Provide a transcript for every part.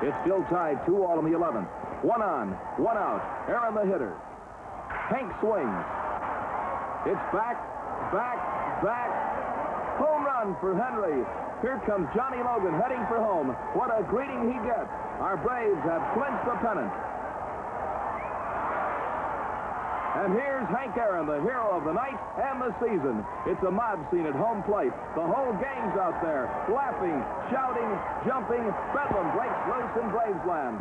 It's still tied 2-all in the 11th. 1 on, 1 out. Aaron the hitter. Hank swings. It's back. Home run for Henry. Here comes Johnny Logan heading for home. What a greeting he gets. Our Braves have clinched the pennant. And here's Hank Aaron, the hero of the night and the season. It's a mob scene at home plate. The whole game's out there, laughing, shouting, jumping. Bedlam breaks loose in Bravesland.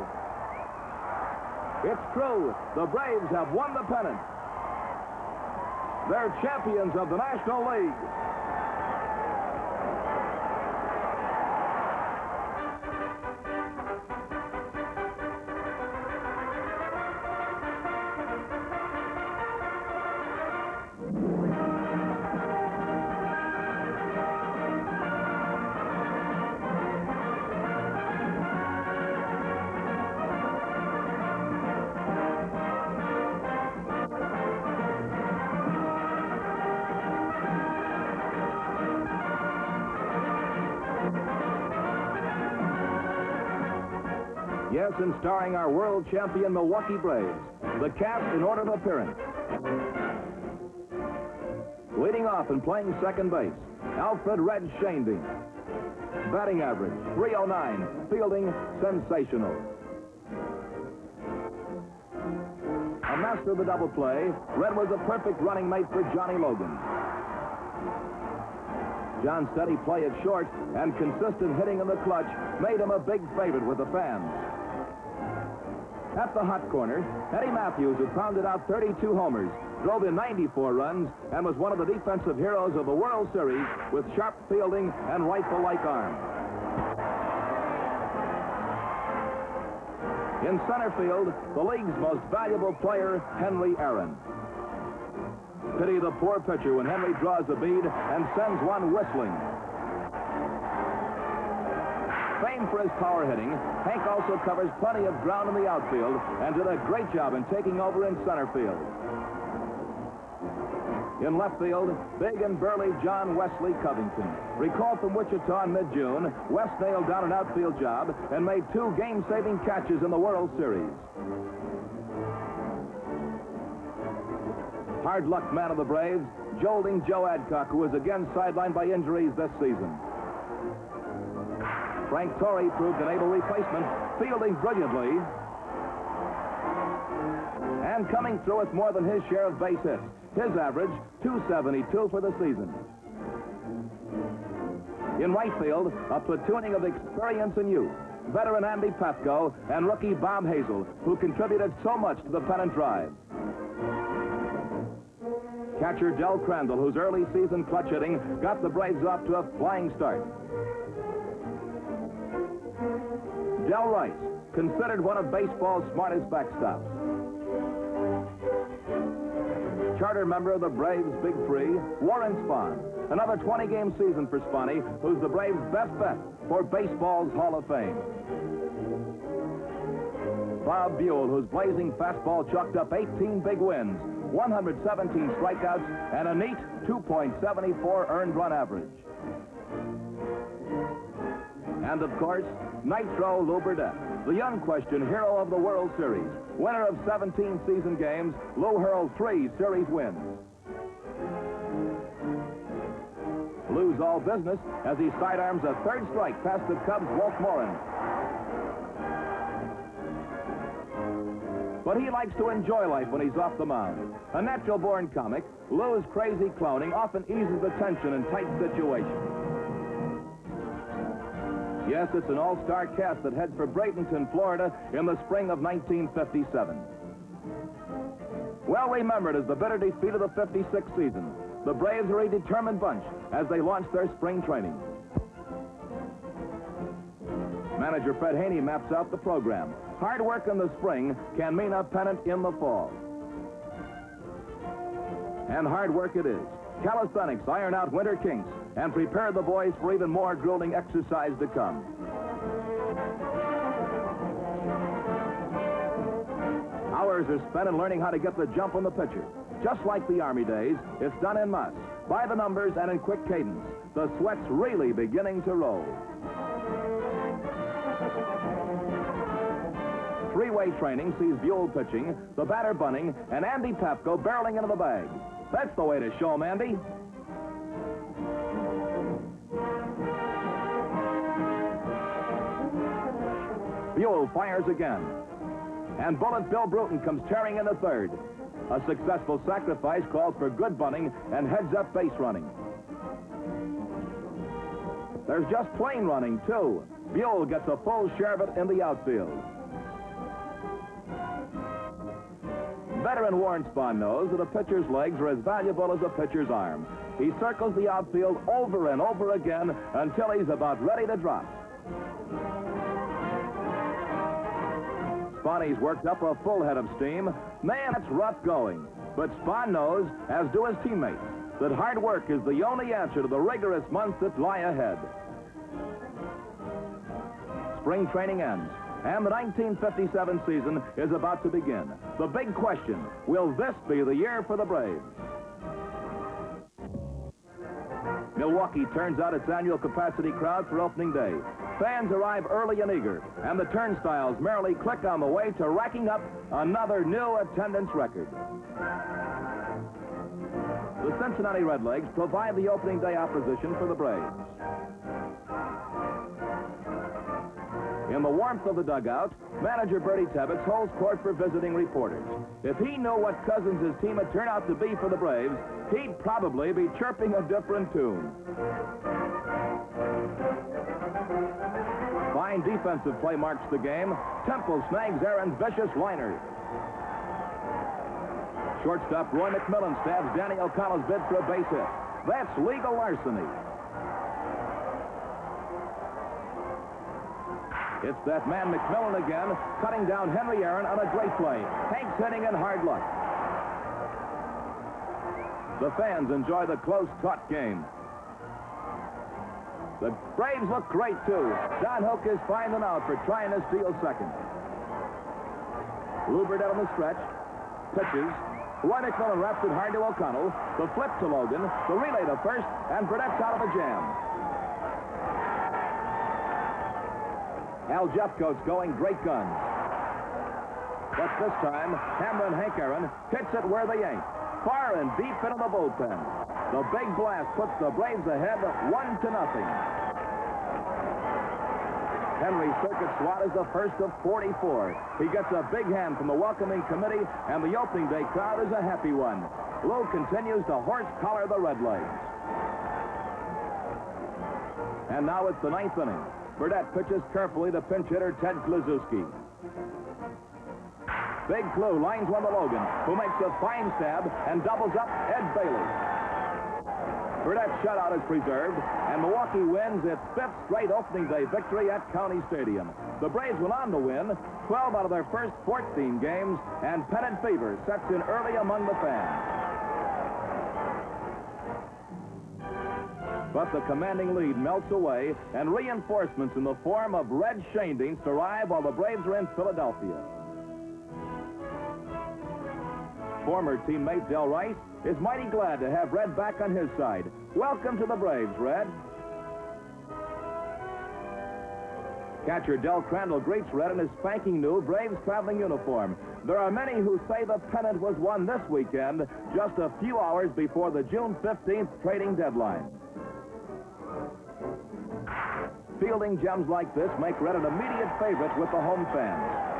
It's true. The Braves have won the pennant. They're champions of the National League. Yes, and starring our world champion Milwaukee Braves, the cast in order of appearance. Leading off and playing second base, Alfred Red Shandy. Batting average, .309. Fielding, sensational. A master of the double play, Red was a perfect running mate for Johnny Logan. John's steady play at short and consistent hitting in the clutch made him a big favorite with the fans. At the hot corner, Eddie Matthews, who pounded out 32 homers, drove in 94 runs, and was one of the defensive heroes of the World Series with sharp fielding and rifle-like arm. In center field, the league's most valuable player, Henry Aaron. Pity the poor pitcher when Henry draws a bead and sends one whistling. Famed for his power hitting, Hank also covers plenty of ground in the outfield and did a great job in taking over in center field. In left field, big and burly John Wesley Covington. Recalled from Wichita in mid-June, West nailed down an outfield job and made 2 game-saving catches in the World Series. Hard luck man of the Braves, jolting Joe Adcock, who was again sidelined by injuries this season. Frank Torrey proved an able replacement, fielding brilliantly and coming through with more than his share of base hits. His average, .272 for the season. In right field, a platooning of experience and youth. Veteran Andy Pafko and rookie Bob Hazel, who contributed so much to the pennant drive. Catcher Del Crandall, whose early season clutch hitting got the Braves off to a flying start. Del Rice, considered one of baseball's smartest backstops. Charter member of the Braves' Big Three, Warren Spahn. Another 20-game season for Spahny, who's the Braves' best bet for baseball's Hall of Fame. Bob Buell, whose blazing fastball chalked up 18 big wins, 117 strikeouts, and a neat 2.74 earned run average. And, of course, Nitro Lou Burdett, the unquestioned hero of the World Series. Winner of 17 season games, Lou hurled 3 series wins. Lou's all business as he sidearms a third strike past the Cubs' Walt Morin. But he likes to enjoy life when he's off the mound. A natural-born comic, Lou's crazy cloning often eases the tension in tight situations. Yes, it's an all-star cast that heads for Bradenton, Florida in the spring of 1957. Well remembered as the bitter defeat of the '56 season, the Braves are a determined bunch as they launch their spring training. Manager Fred Haney maps out the program. Hard work in the spring can mean a pennant in the fall. And hard work it is. Calisthenics iron out winter kinks and prepare the boys for even more grueling exercise to come. Hours are spent in learning how to get the jump on the pitcher. Just like the Army days, it's done en masse, by the numbers and in quick cadence. The sweat's really beginning to roll. three-way training sees Buell pitching, the batter bunting, and Andy Papko barreling into the bag. That's the way to show 'em, Andy. Buell fires again. And Bullet Bill Bruton comes tearing into third. A successful sacrifice calls for good bunting and heads-up base running. There's just plain running, too. Buell gets a full share of it in the outfield. Veteran Warren Spahn knows that a pitcher's legs are as valuable as a pitcher's arm. He circles the outfield over and over again until he's about ready to drop. Spahny's worked up a full head of steam. Man, it's rough going. But Spahn knows, as do his teammates, that hard work is the only answer to the rigorous months that lie ahead. Spring training ends, and the 1957 season is about to begin. The big question, will this be the year for the Braves? Milwaukee turns out its annual capacity crowd for opening day. Fans arrive early and eager, and the turnstiles merrily click on the way to racking up another new attendance record. The Cincinnati Redlegs provide the opening day opposition for the Braves. In the warmth of the dugout, manager Bertie Tebbetts holds court for visiting reporters. If he knew what Cousins' team had turned out to be for the Braves, he'd probably be chirping a different tune. Fine defensive play marks the game. Temple snags Aaron's vicious liner. Shortstop Roy McMillan stabs Danny O'Connell's bid for a base hit. That's legal larceny. It's that man McMillan again, cutting down Henry Aaron on a great play. Hank's hitting in hard luck. The fans enjoy the close, taut game. The Braves look great, too. Don Hook is finding out for trying to steal second. Lou Burdett on the stretch. Pitches. Roy McMillan wraps it hard to O'Connell. The flip to Logan. The relay to first. And Burdett's out of a jam. Al Jeffcoat's going great guns. But this time, Hammer and Hank Aaron hits it where they ain't. Far and deep into the bullpen. The big blast puts the Braves ahead 1-0. Henry circuit swat is the first of 44. He gets a big hand from the welcoming committee, and the opening day crowd is a happy one. Lou continues to horse-collar the Redlegs. And now it's the ninth inning. Burdett pitches carefully to pinch hitter Ted Kluszewski. Big Clue lines one to Logan, who makes a fine stab and doubles up Ed Bailey. Burdett's shutout is preserved, and Milwaukee wins its fifth straight opening day victory at County Stadium. The Braves went on to win 12 out of their first 14 games, and pennant fever sets in early among the fans. But the commanding lead melts away, and reinforcements in the form of red Shandings arrive while the Braves are in Philadelphia. Former teammate Del Rice is mighty glad to have Red back on his side. Welcome to the Braves, Red. Catcher Del Crandall greets Red in his spanking new Braves traveling uniform. There are many who say the pennant was won this weekend, just a few hours before the June 15th trading deadline. Fielding gems like this make Red an immediate favorite with the home fans.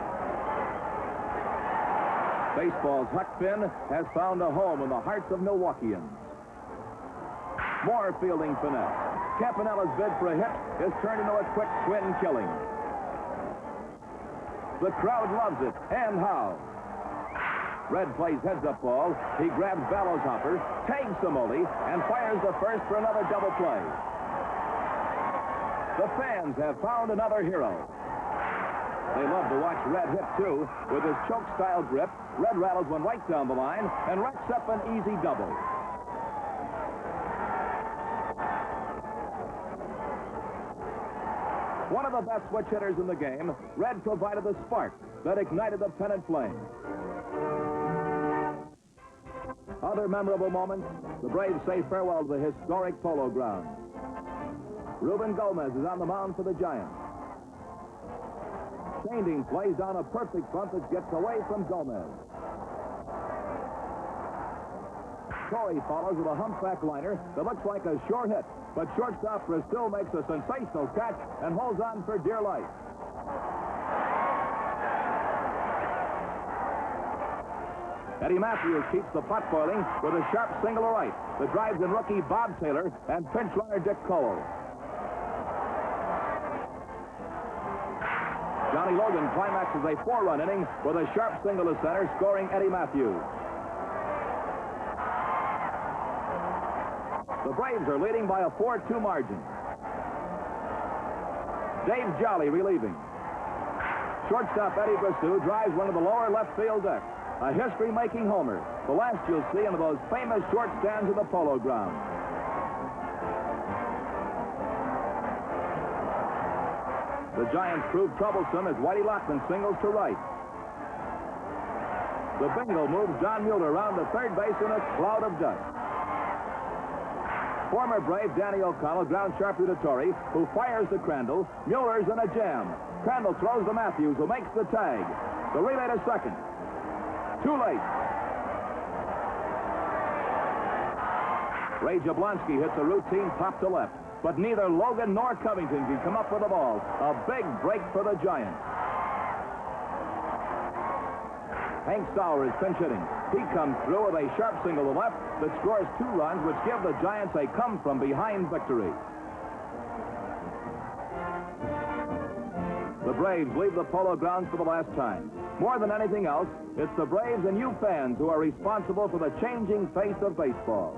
Baseball's Huck Finn has found a home in the hearts of Milwaukeeans. More fielding finesse. Campanella's bid for a hit is turned into a quick twin killing. The crowd loves it, and how. Red plays heads-up ball. He grabs Ballow's hopper, tags Samoli, and fires the first for another double play. The fans have found another hero. They love to watch Red hit, too. With his choke-style grip, Red rattles one right down the line and racks up an easy double. One of the best switch hitters in the game, Red provided the spark that ignited the pennant flame. Other memorable moments, the Braves say farewell to the historic Polo Grounds. Ruben Gomez is on the mound for the Giants. Standing plays down a perfect bunt that gets away from Gomez. Torrey follows with a humpback liner that looks like a sure hit, but shortstop still makes a sensational catch and holds on for dear life. Eddie Matthews keeps the pot boiling with a sharp single to right that drives in rookie Bob Taylor and pinch runner Dick Cole. Johnny Logan climaxes a 4-run inning with a sharp single to center, scoring Eddie Matthews. The Braves are leading by a 4-2 margin. Dave Jolly relieving. Shortstop Eddie Brissou drives one to the lower left field deck. A history-making homer, the last you'll see in those famous short stands of the Polo Ground. The Giants prove troublesome as Whitey Lockman singles to right. The bingo moves John Mueller around to third base in a cloud of dust. Former Brave Danny O'Connell grounds sharply to Torrey, who fires to Crandall. Mueller's in a jam. Crandall throws to Matthews, who makes the tag. The relay to second. Too late. Ray Jablonski hits a routine pop to left, but neither Logan nor Covington can come up with the ball. A big break for the Giants. Hank Sauer is pinch hitting. He comes through with a sharp single to left that scores 2 runs, which give the Giants a come-from-behind victory. The Braves leave the Polo Grounds for the last time. More than anything else, it's the Braves and you fans who are responsible for the changing face of baseball.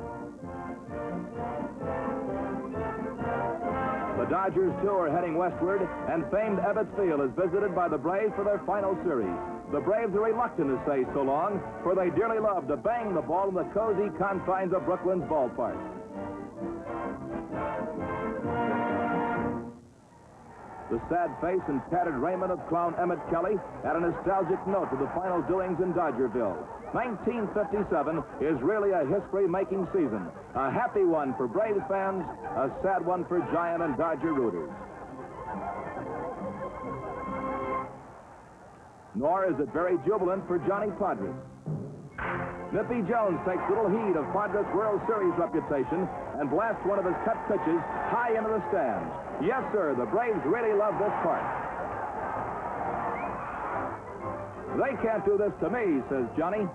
The Dodgers, too, are heading westward, and famed Ebbets Field is visited by the Braves for their final series. The Braves are reluctant to say so long, for they dearly love to bang the ball in the cozy confines of Brooklyn's ballpark. The sad face and tattered raiment of clown Emmett Kelly add a nostalgic note to the final doings in Dodgerville. 1957 is really a history-making season. A happy one for Braves fans, a sad one for Giant and Dodger rooters. Nor is it very jubilant for Johnny Podres. Nippy Jones takes little heed of Podres' World Series reputation and blasts one of his cut pitches high into the stands. Yes, sir, the Braves really love this part. They can't do this to me, says Johnny.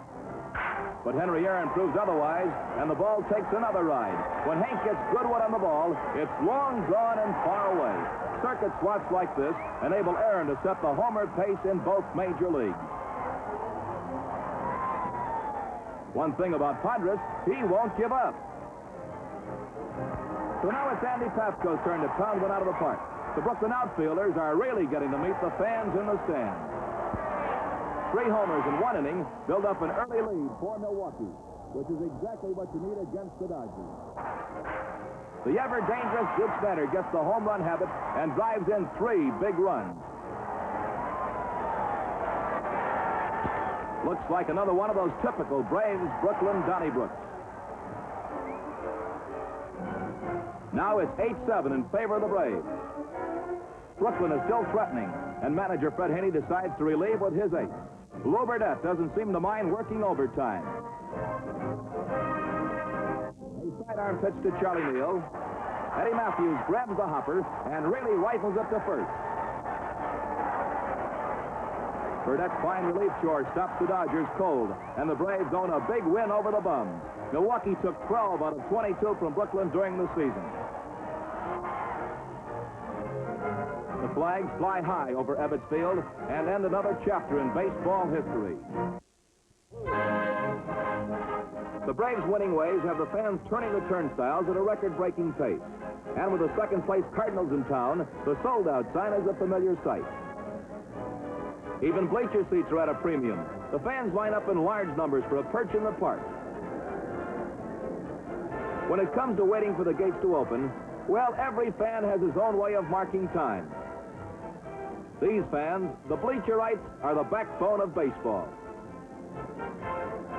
But Henry Aaron proves otherwise, and the ball takes another ride. When Hank gets good one on the ball, it's long gone and far away. Circuit swats like this enable Aaron to set the homer pace in both major leagues. One thing about Podres, he won't give up. So now it's Andy Pafko's turn to pound one out of the park. The Brooklyn outfielders are really getting to meet the fans in the stands. 3 homers in 1 inning build up an early lead for Milwaukee, which is exactly what you need against the Dodgers. The ever-dangerous Duke Snyder gets the home run habit and drives in 3 big runs. Looks like another one of those typical Braves Brooklyn Donnebrooks. Now it's 8-7 in favor of the Braves. Brooklyn is still threatening, and manager Fred Haney decides to relieve with his ace. Lou Burdette doesn't seem to mind working overtime. A sidearm pitch to Charlie Neal. Eddie Matthews grabs the hopper and really rifles it to first. Burdette's fine relief chore stops the Dodgers cold, and the Braves own a big win over the Bums. Milwaukee took 12 out of 22 from Brooklyn during the season. The flags fly high over Ebbets Field and end another chapter in baseball history. The Braves' winning ways have the fans turning the turnstiles at a record-breaking pace. And with the second-place Cardinals in town, the sold-out sign is a familiar sight. Even bleacher seats are at a premium. The fans line up in large numbers for a perch in the park. When it comes to waiting for the gates to open, well, every fan has his own way of marking time. These fans, the bleacherites, are the backbone of baseball.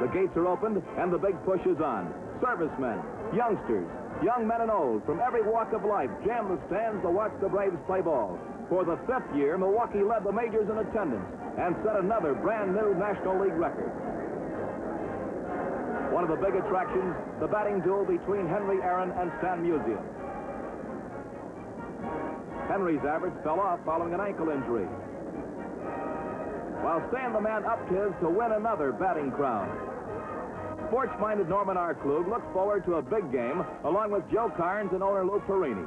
The gates are opened, and the big push is on. Servicemen, youngsters, Young men and old from every walk of life jammed the stands to watch the Braves play ball. For the 5th year, Milwaukee led the majors in attendance and set another brand-new National League record. One of the big attractions, the batting duel between Henry Aaron and Stan Musial. Henry's average fell off following an ankle injury, while Stan the man upped his to win another batting crown. Sports-minded Norman R. Klug looks forward to a big game along with Joe Carnes and owner Lou Perini.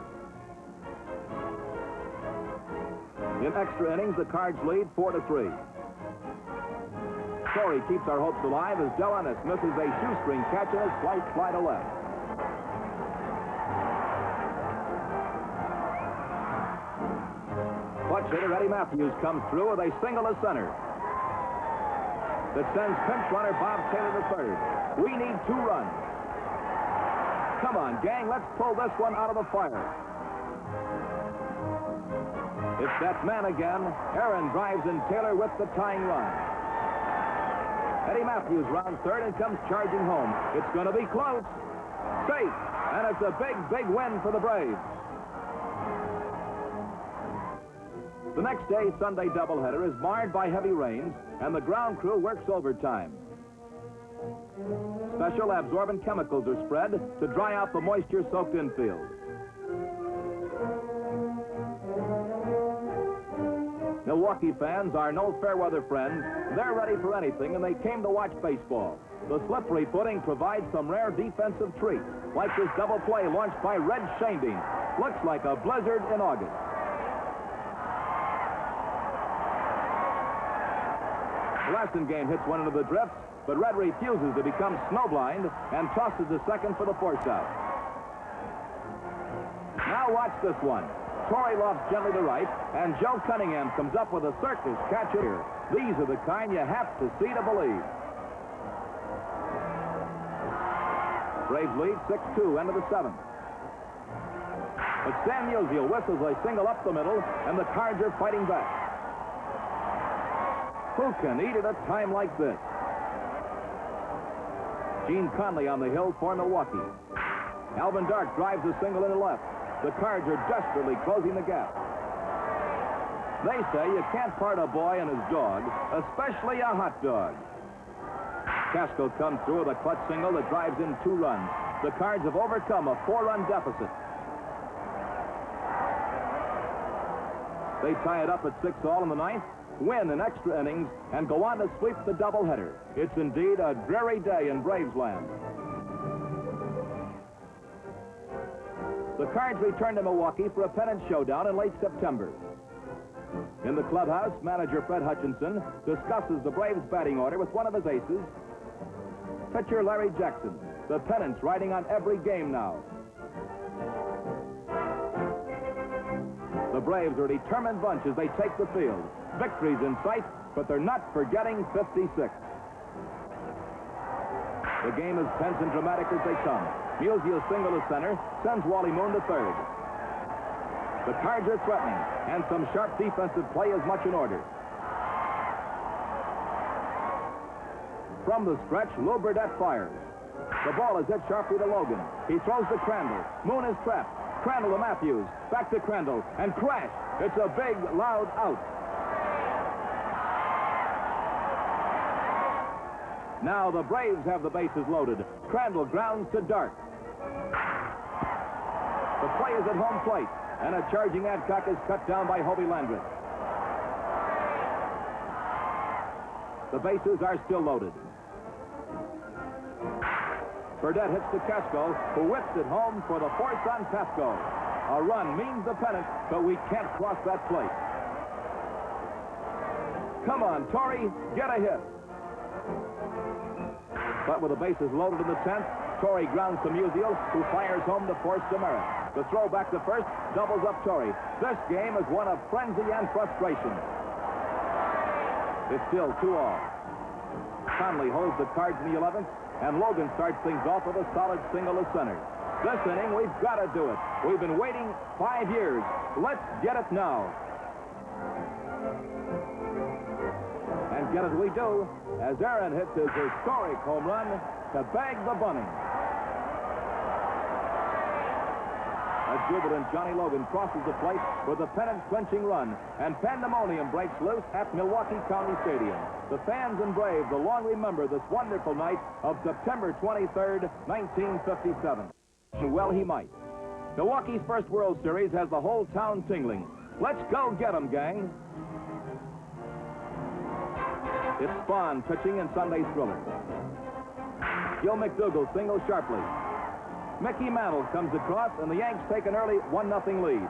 In extra innings, the Cards lead 4-3. Torrey keeps our hopes alive as Del Ennis misses a shoestring catch and a slight fly to left. Clutch hitter Eddie Matthews comes through with a single to center that sends pinch runner Bob Taylor to third. We need 2 runs. Come on, gang, let's pull this one out of the fire. It's that man again. Aaron drives in Taylor with the tying run. Eddie Matthews rounds third and comes charging home. It's going to be close. Safe. And it's a big, big win for the Braves. The next day's Sunday doubleheader is marred by heavy rains, and the ground crew works overtime. Special absorbent chemicals are spread to dry out the moisture-soaked infield. Milwaukee fans are no fair-weather friends. They're ready for anything, and they came to watch baseball. The slippery footing provides some rare defensive treats, like this double play launched by Red Schoendienst. Looks like a blizzard in August. Blasingame hits one into the drifts, but Red refuses to become snowblind and tosses the second for the force out. Now watch this one. Torrey lofts gently to right, and Joe Cunningham comes up with a circus catch here. These are the kind you have to see to believe. Braves lead 6-2, end of the 7th. But Stan Musial whistles a single up the middle, and the Cards are fighting back. Who can eat at a time like this? Gene Conley on the hill for Milwaukee. Alvin Dark drives a single into left. The Cards are desperately closing the gap. They say you can't part a boy and his dog, especially a hot dog. Casco comes through with a clutch single that drives in 2 runs. The Cards have overcome a 4-run deficit. They tie it up at 6-all in the 9th, win in extra innings, and go on to sweep the doubleheader. It's indeed a dreary day in Braves land. The Cards return to Milwaukee for a pennant showdown in late September. In the clubhouse, manager Fred Hutchinson discusses the Braves' batting order with one of his aces, pitcher Larry Jackson. The pennant's riding on every game now. The Braves are a determined bunch as they take the field. Victory's in sight, but they're not forgetting 56. The game is tense and dramatic as they come. Musial's single to center sends Wally Moon to third. The Cards are threatening, and some sharp defensive play is much in order. From the stretch, Lou Burdette fires. The ball is hit sharply to Logan. He throws to Crandall. Moon is trapped. Crandall to Matthews. Back to Crandall. And crash! It's a big, loud out. Now the Braves have the bases loaded. Crandall grounds to Dark. The play is at home plate, and a charging Adcock is cut down by Hobie Landreth. The bases are still loaded. Burdette hits to Casco, who whips it home for the force on Pasco. A run means the pennant, but we can't cross that plate. Come on, Torrey, get a hit. But with the bases loaded in the 10th, Torrey grounds to Musial, who fires home to force Demeritt. The throw back to first doubles up Torrey. This game is one of frenzy and frustration. It's still 2-all. Conley holds the Cards in the 11th, and Logan starts things off with a solid single to center. This inning, we've got to do it. We've been waiting 5 years. Let's get it now. And get it we do, as Aaron hits his historic home run to bag the bunny. A jubilant Johnny Logan crosses the plate with a pennant-clinching run, and pandemonium breaks loose at Milwaukee County Stadium. The fans and Braves will long remember this wonderful night of September 23rd, 1957. Well, he might. Milwaukee's first World Series has the whole town tingling. Let's go get 'em, gang. It's Spahn pitching in Sunday's thriller. Gil McDougall singles sharply. Mickey Mantle comes across, and the Yanks take an early 1-0 lead.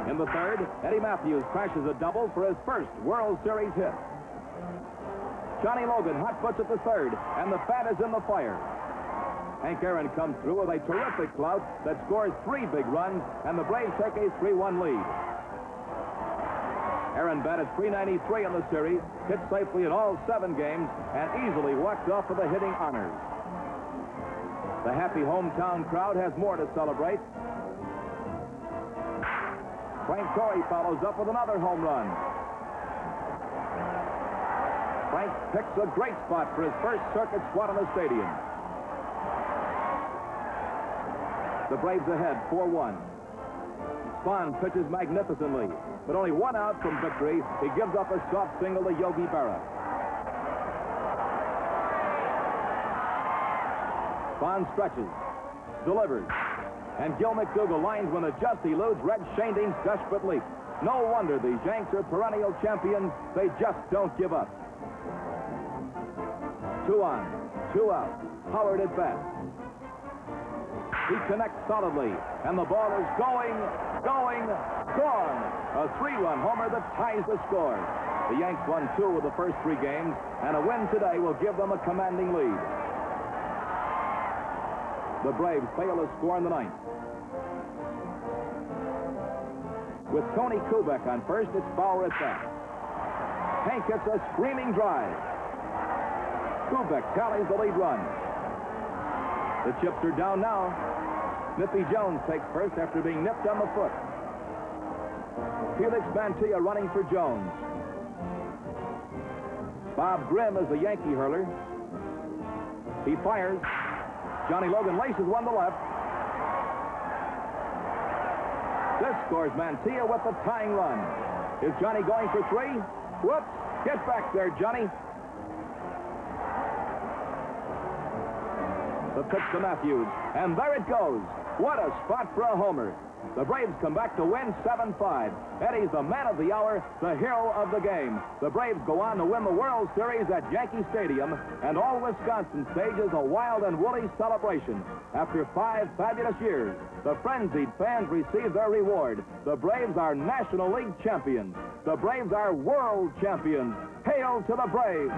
In the third, Eddie Matthews crashes a double for his first World Series hit. Johnny Logan hot-puts at the third, and the fat is in the fire. Hank Aaron comes through with a terrific clout that scores 3 big runs, and the Braves take a 3-1 lead. Aaron batted .393 in the series, hit safely in all 7 games, and easily walked off with the hitting honors. The happy hometown crowd has more to celebrate. Frank Torrey follows up with another home run. Frank picks a great spot for his first circuit squat in the stadium. The Braves ahead 4-1. Spahn pitches magnificently, but only 1 out from victory. He gives up a soft single to Yogi Berra. Spahn stretches, delivers, and Gil McDougall lines when it just eludes Red Schoendienst's desperate leap. No wonder these Yanks are perennial champions. They just don't give up. 2 on, 2 out. Howard at bat. He connects solidly, and the ball is going, gone. A 3-run homer that ties the score. The Yanks won 2 of the first 3 games, and a win today will give them a commanding lead. The Braves fail to score in the 9th. With Tony Kubek on first, it's Bauer at bat. Hank hits a screaming drive. Kubek tallies the lead run. The chips are down now. Nippy Jones takes first after being nipped on the foot. Felix Mantilla running for Jones. Bob Grimm is the Yankee hurler. He fires. Johnny Logan laces one to left. This scores Mantilla with the tying run. Is Johnny going for 3? Whoops! Get back there, Johnny. The pitch to Matthews, and there it goes. What a spot for a homer. The Braves come back to win 7-5. Eddie's the man of the hour, the hero of the game. The Braves go on to win the World Series at Yankee Stadium, and all Wisconsin stages a wild and woolly celebration. After 5 fabulous years, the frenzied fans receive their reward. The Braves are National League champions. The Braves are world champions. Hail to the Braves!